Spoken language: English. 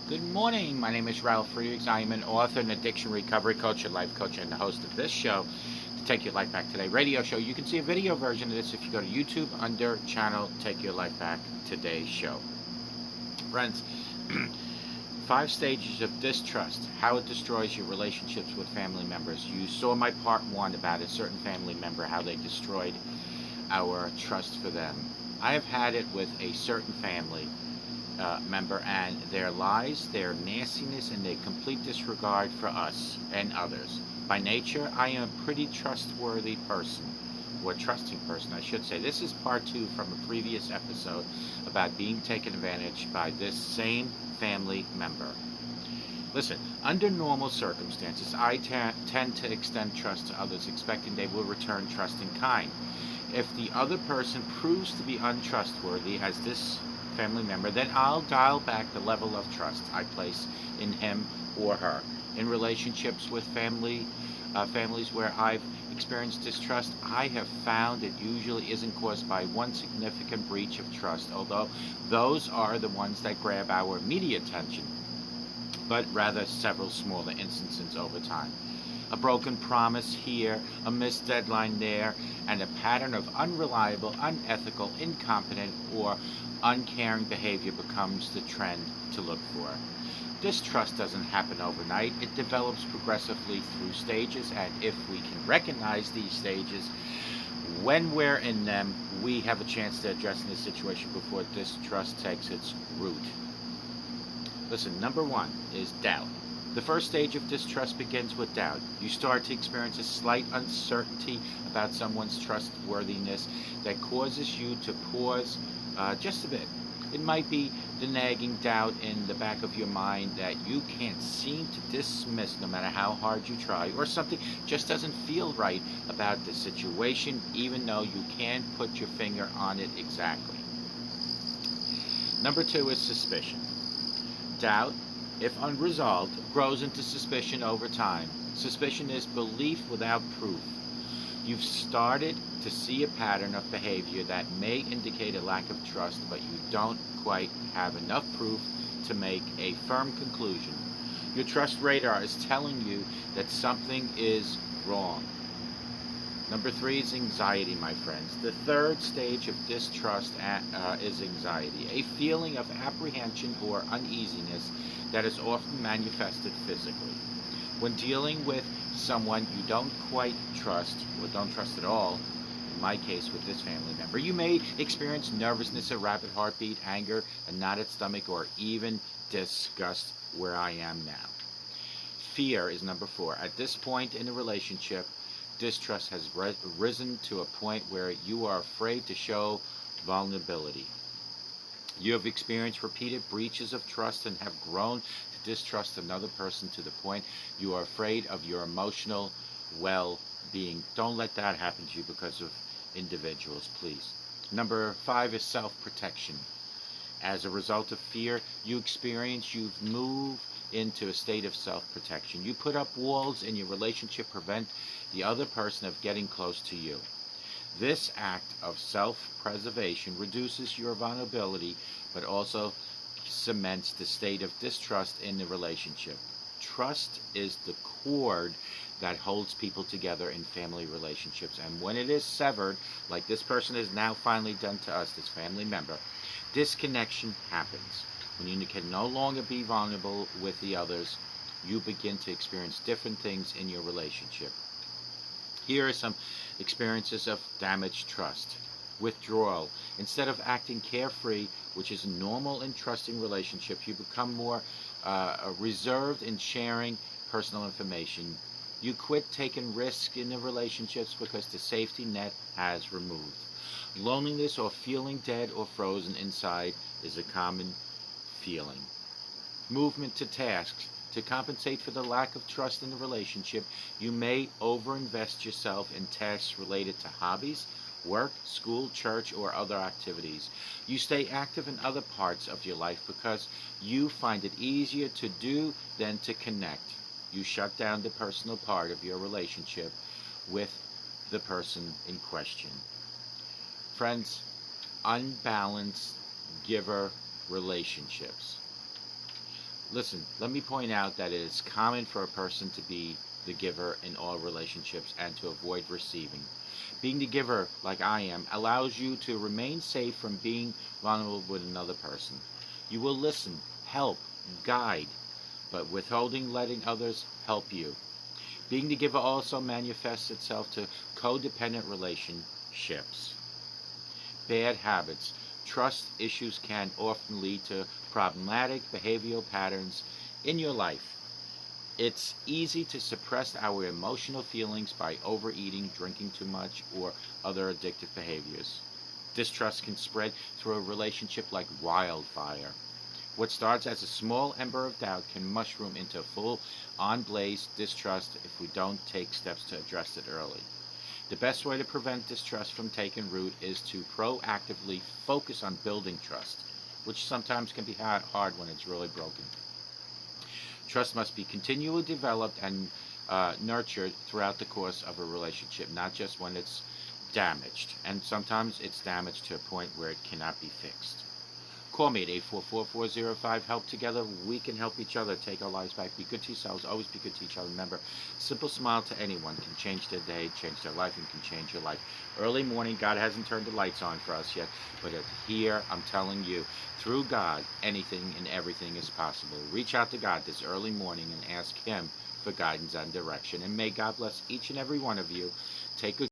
Good morning. My name is Ralf Friedrichs. I am an author and addiction recovery coach, a life coach, and the host of this show, the Take Your Life Back Today radio show. You can see a video version of this if you go to YouTube under channel Take Your Life Back Today show. Friends, 5 stages of distrust, how it destroys your relationships with family members. You saw my part 1 about a certain family member, how they destroyed our trust for them. I have had it with a certain family member, and their lies, their nastiness, and their complete disregard for us and others. By nature, I am a pretty trustworthy person, or trusting person, I should say. This is part 2 from a previous episode about being taken advantage by this same family member. Listen, under normal circumstances, I tend to extend trust to others, expecting they will return trust in kind. If the other person proves to be untrustworthy, as this family member, then I'll dial back the level of trust I place in him or her. In relationships with families where I've experienced distrust, I have found it usually isn't caused by one significant breach of trust, although those are the ones that grab our immediate attention, but rather several smaller instances over time. A broken promise here, a missed deadline there, and a pattern of unreliable, unethical, incompetent, or uncaring behavior becomes the trend to look for. Distrust doesn't happen overnight. It develops progressively through stages, and if we can recognize these stages when we're in them, we have a chance to address the situation before distrust takes its root. Listen, number 1 is doubt. The first stage of distrust begins with doubt. You start to experience a slight uncertainty about someone's trustworthiness that causes you to pause just a bit. It might be the nagging doubt in the back of your mind that you can't seem to dismiss no matter how hard you try, or something just doesn't feel right about the situation, even though you can't put your finger on it exactly. Number 2 is suspicion. Doubt, if unresolved, grows into suspicion over time. Suspicion is belief without proof. You've started to see a pattern of behavior that may indicate a lack of trust, but you don't quite have enough proof to make a firm conclusion. Your trust radar is telling you that something is wrong. Number 3 is anxiety, my friends. The third stage of distrust is anxiety, a feeling of apprehension or uneasiness that is often manifested physically. When dealing with someone you don't quite trust, or don't trust at all, in my case with this family member, you may experience nervousness, a rapid heartbeat, anger, a knotted stomach, or even disgust where I am now. Fear is number 4. At this point in a relationship, distrust has risen to a point where you are afraid to show vulnerability. You have experienced repeated breaches of trust and have grown to distrust another person to the point you are afraid of your emotional well-being. Don't let that happen to you because of individuals, please. Number 5 is self-protection. As a result of fear you've moved into a state of self-protection. You put up walls in your relationship, prevent the other person of getting close to you. This act of self-preservation reduces your vulnerability, but also cements the state of distrust in the relationship. Trust is the cord that holds people together in family relationships, and when it is severed, like this person has now finally done to us, this family member, disconnection happens. When you can no longer be vulnerable with the others, you begin to experience different things in your relationship. Here are some experiences of damaged trust. Withdrawal. Instead of acting carefree, which is normal in trusting relationships, you become more reserved in sharing personal information. You quit taking risks in the relationships because the safety net has removed. Loneliness or feeling dead or frozen inside is a common feeling. Movement to tasks. To compensate for the lack of trust in the relationship, you may overinvest yourself in tasks related to hobbies, work, school, church, or other activities. You stay active in other parts of your life because you find it easier to do than to connect. You shut down the personal part of your relationship with the person in question. Friends, unbalanced giver relationships. Listen, let me point out that it is common for a person to be the giver in all relationships and to avoid receiving. Being the giver, like I am, allows you to remain safe from being vulnerable with another person. You will listen, help, guide, but withholding letting others help you. Being the giver also manifests itself to codependent relationships. Bad habits. Trust issues can often lead to problematic behavioral patterns in your life. It's easy to suppress our emotional feelings by overeating, drinking too much, or other addictive behaviors. Distrust can spread through a relationship like wildfire. What starts as a small ember of doubt can mushroom into full on blaze distrust if we don't take steps to address it early. The best way to prevent distrust from taking root is to proactively focus on building trust, which sometimes can be hard when it's really broken. Trust must be continually developed and nurtured throughout the course of a relationship, not just when it's damaged. And sometimes it's damaged to a point where it cannot be fixed. Call me at 844-405-HELP. Together, we can help each other take our lives back. Be good to yourselves. Always be good to each other. Remember, simple smile to anyone can change their day, change their life, and can change your life. Early morning, God hasn't turned the lights on for us yet, but here, I'm telling you, through God, anything and everything is possible. Reach out to God this early morning and ask Him for guidance and direction. And may God bless each and every one of you. Take good